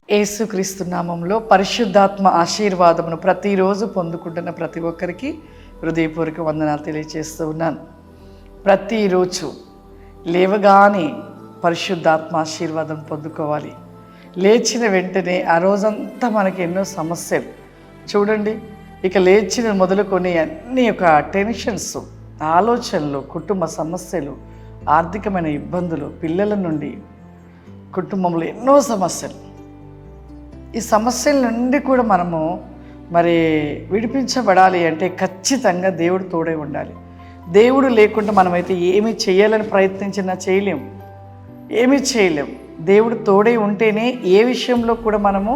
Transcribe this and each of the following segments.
యేసుక్రీస్తు నామంలో పరిశుద్ధాత్మ ఆశీర్వాదమును ప్రతిరోజు పొందుకుంటున్న ప్రతి ఒక్కరికి హృదయపూర్వక వందనాలు తెలియజేస్తూ ఉన్నాను. ప్రతిరోజు లేవగానే పరిశుద్ధాత్మ ఆశీర్వాదం పొందుకోవాలి. లేచిన వెంటనే ఆ రోజంతా మనకి ఎన్నో సమస్యలు చూడండి. ఇక లేచిన మొదలుకొని అన్ని ఒక టెన్షన్స్, ఆలోచనలు, కుటుంబ సమస్యలు, ఆర్థికమైన ఇబ్బందులు, పిల్లల నుండి కుటుంబంలో ఎన్నో సమస్యలు. ఈ సమస్యల నుండి కూడా మనము విడిపించబడాలి అంటే ఖచ్చితంగా దేవుడు తోడై ఉండాలి. దేవుడు లేకుండా మనమైతే ఏమి చేయాలని ప్రయత్నించినా చేయలేం, ఏమీ చేయలేం. దేవుడు తోడై ఉంటేనే ఏ విషయంలో కూడా మనము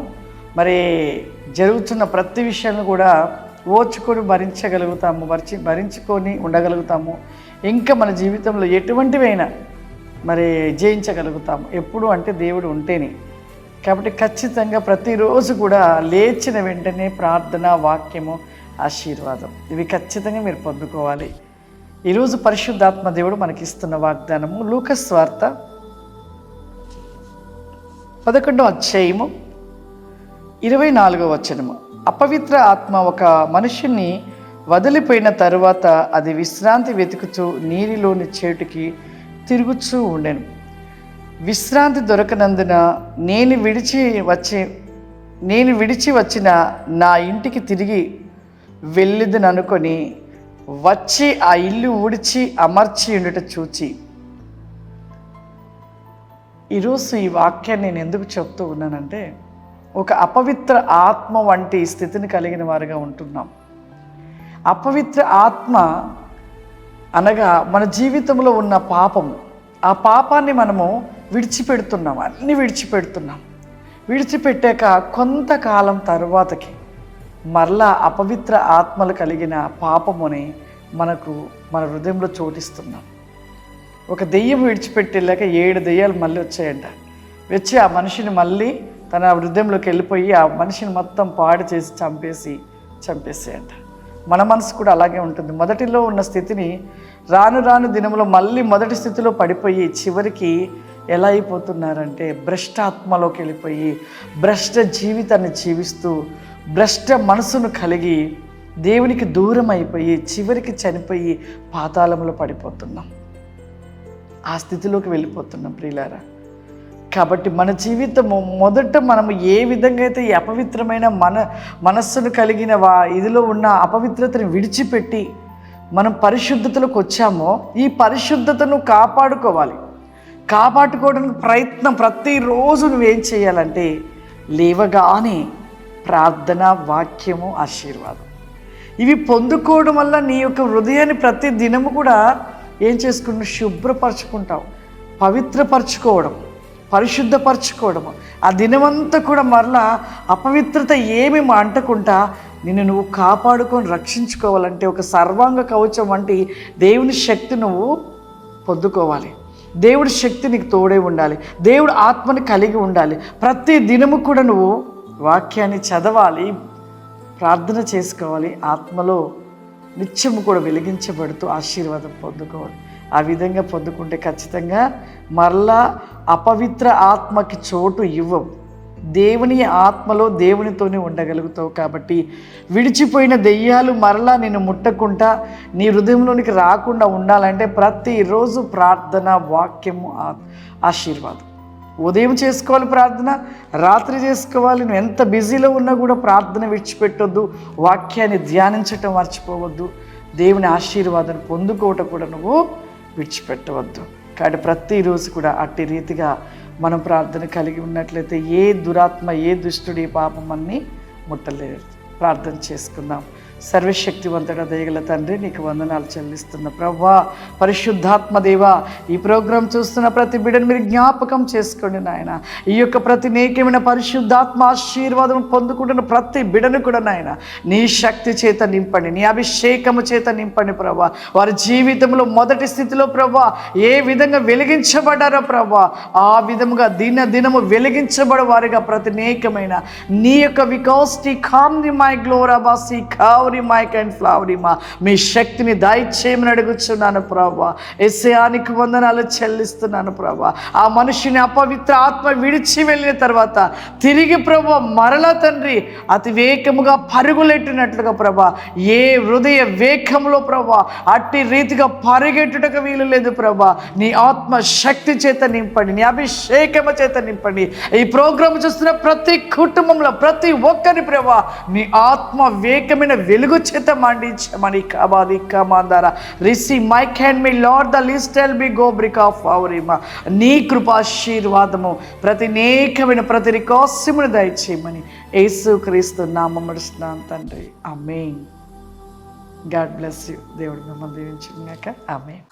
జరుగుతున్న ప్రతి విషయాన్ని కూడా ఓర్చుకొని భరించగలుగుతాము, భరించుకొని ఉండగలుగుతాము. ఇంకా మన జీవితంలో ఎటువంటివైనా జయించగలుగుతాము. ఎప్పుడు అంటే దేవుడు ఉంటేనే. కాబట్టి ఖచ్చితంగా ప్రతిరోజు కూడా లేచిన వెంటనే ప్రార్థన, వాక్యము, ఆశీర్వాదం ఇవి ఖచ్చితంగా మీరు పొందుకోవాలి. ఈరోజు పరిశుద్ధాత్మ దేవుడు మనకి ఇస్తున్న వాగ్దానము లూకాసు సువార్త 11వ అధ్యాయము 24వ వచనము. అపవిత్ర ఆత్మ ఒక మనుషుని వదిలిపోయిన తరువాత అది విశ్రాంతి వెతుకుతూ నీరిలోని చేటుకి తిరుగుతూ ఉండెను. విశ్రాంతి దొరకనందున నేను విడిచి వచ్చిన నా ఇంటికి తిరిగి వెళ్ళిదననుకొని వచ్చి ఆ ఇల్లు ఊడ్చి అమర్చి ఉండుట చూచి. ఈరోజు ఈ వాక్యాన్ని నేను ఎందుకు చెప్తూ ఉన్నానంటే, ఒక అపవిత్ర ఆత్మ వంటి స్థితిని కలిగిన వారుగా ఉంటున్నాం. అపవిత్ర ఆత్మ అనగా మన జీవితంలో ఉన్న పాపము. ఆ పాపాన్ని మనము విడిచిపెడుతున్నాం, అన్నీ విడిచిపెడుతున్నాం. విడిచిపెట్టాక కొంతకాలం తరువాతకి మరలా అపవిత్ర ఆత్మలు కలిగిన పాపముని మన హృదయంలో చోటిస్తున్నాం. ఒక దెయ్యం విడిచిపెట్టేలాక 7 దెయ్యాలు మళ్ళీ వచ్చాయంట. వచ్చి ఆ మనిషిని మళ్ళీ తన హృదయంలోకి వెళ్ళిపోయి ఆ మనిషిని మొత్తం పాడు చేసి చంపేసాయంట. మన మనసు కూడా అలాగే ఉంటుంది. మొదటిలో ఉన్న స్థితిని రాను దినంలో మళ్ళీ మొదటి స్థితిలో పడిపోయి చివరికి ఎలా అయిపోతున్నారంటే భ్రష్టాత్మలోకి వెళ్ళిపోయి భ్రష్ట జీవితాన్ని జీవిస్తూ భ్రష్ట మనసును కలిగి దేవునికి దూరం అయిపోయి చివరికి చనిపోయి పాతాళంలో పడిపోతున్నాం. ఆ స్థితిలోకి వెళ్ళిపోతున్నాం ప్రియులారా. కాబట్టి మన జీవితము మొదట మనము ఏ విధంగా అయితే ఈ అపవిత్రమైన మనస్సును కలిగిన ఇదిలో ఉన్న అపవిత్రతను విడిచిపెట్టి మనం పరిశుద్ధతలోకి వచ్చామో ఈ పరిశుద్ధతను కాపాడుకోవడానికి ప్రయత్నం ప్రతిరోజు నువ్వేం చేయాలంటే లేవగానే ప్రార్థన, వాక్యము, ఆశీర్వాదం ఇవి పొందుకోవడం వల్ల నీ యొక్క హృదయాన్ని ప్రతి దినము కూడా ఏం చేసుకుంటావు? శుభ్రపరచుకుంటావు. పవిత్రపరచుకోవడం, పరిశుద్ధపరచుకోవడము. ఆ దినమంతా కూడా మరలా అపవిత్రత ఏమి అంటకుండా నువ్వు కాపాడుకొని రక్షించుకోవాలంటే ఒక సర్వాంగ కవచం వంటి దేవుని శక్తి నువ్వు పొందుకోవాలి. దేవుడి శక్తి నీకు తోడే ఉండాలి. దేవుడు ఆత్మని కలిగి ఉండాలి. ప్రతి దినము కూడా నువ్వు వాక్యాన్ని చదవాలి, ప్రార్థన చేసుకోవాలి. ఆత్మలో నిత్యము కూడా వెలిగించబడుతూ ఆశీర్వాదం పొందుకోవాలి. ఆ విధంగా పొందుకుంటే ఖచ్చితంగా మరలా అపవిత్ర ఆత్మకి చోటు ఇవ్వవు. దేవుని ఆత్మలో దేవునితోనే ఉండగలుగుతావు. కాబట్టి విడిచిపోయిన దెయ్యాలు మరలా నిన్ను ముట్టకుండా నీ హృదయంలోనికి రాకుండా ఉండాలంటే ప్రతిరోజు ప్రార్థన, వాక్యము, ఆశీర్వాదం. ఉదయం చేసుకోవాలి ప్రార్థన, రాత్రి చేసుకోవాలి. నువ్వు ఎంత బిజీలో ఉన్నా కూడా ప్రార్థన విడిచిపెట్టొద్దు. వాక్యాన్ని ధ్యానించటం మర్చిపోవద్దు. దేవుని ఆశీర్వాదాన్ని పొందుకోవటం కూడా నువ్వు విడిచిపెట్టవద్దు. కాబట్టి ప్రతిరోజు కూడా అట్టి రీతిగా మనం ప్రార్థన కలిగి ఉన్నట్లయితే ఏ దురాత్మ, ఏ దుష్టుడి పాపం అన్నీ ముట్టలేదు. ప్రార్థన చేసుకుందాం. సర్వశక్తివంతుడ దయగల తండ్రి, నీకు వందనాలు చెల్లిస్తున్న ప్రభువా, పరిశుద్ధాత్మ దేవా, ఈ ప్రోగ్రాం చూస్తున్న ప్రతి బిడ్డను మీరు జ్ఞాపకం చేసుకోండి నాయన. ఈ యొక్క ప్రతి నేకమైన పరిశుద్ధాత్మ ఆశీర్వాదం పొందుకుంటున్న ప్రతి బిడ్డను కూడా నాయన నీ శక్తి చేత నింపండి, నీ అభిషేకము చేత నింపండి ప్రభువా. వారి జీవితంలో మొదటి స్థితిలో ప్రభువా ఏ విధంగా వెలిగించబడ్డారో ప్రభువా ఆ విధముగా దినము వెలిగించబడే వారిగా ప్రతి నేకమైన నీ యొక్క వికాస్టి కామ్ని మై గ్లోరాబాసి కావ్ ఫ్లవరిమాయ్ అండ్ ఫ్లవరిమా మీ శక్తిని దయచేయమని అడుగుచున్నాను ప్రభా. యేసయ్యానికి వందనాలు చెల్లిస్తున్నాను ప్రభా. ఆ మనిషిని అపవిత్ర ఆత్మ విడిచి వెళ్ళిన తర్వాత తిరిగి ప్రభా మరలా తండ్రి అతి వేగముగా పరుగులెట్టినట్లుగా ప్రభా, ఏ హృదయ వేగంలో ప్రభా అట్టి రీతిగా పరిగెట్టుటకు వీలు లేదు ప్రభా. నీ ఆత్మ శక్తి చేత నింపండి, నీ అభిషేకము చేత నింపండి. ఈ ప్రోగ్రాం చూస్తున్న ప్రతి కుటుంబంలో ప్రతి ఒక్కరి ప్రభా నీ ఆత్మ వేగమైన వెలుగు చేత మండించమని కబాది కమాందారా రిసి మై క్యాన్ మీ లార్డ్ ద లీస్ట్ టెల్ బి గో బ్రిక్ ఆఫ్ అవరిమా. నీ కృపాశీర్వాదము ప్రతి నేకమైన ప్రతి రికాస్యమును దయచేయమని యేసుక్రీస్తు నామమున అడుగుతున్నాను తండ్రి. ఆమేన్. God bless you. దేవుడు మిమ్మల్ని దీవించుగాక. ఆమేన్.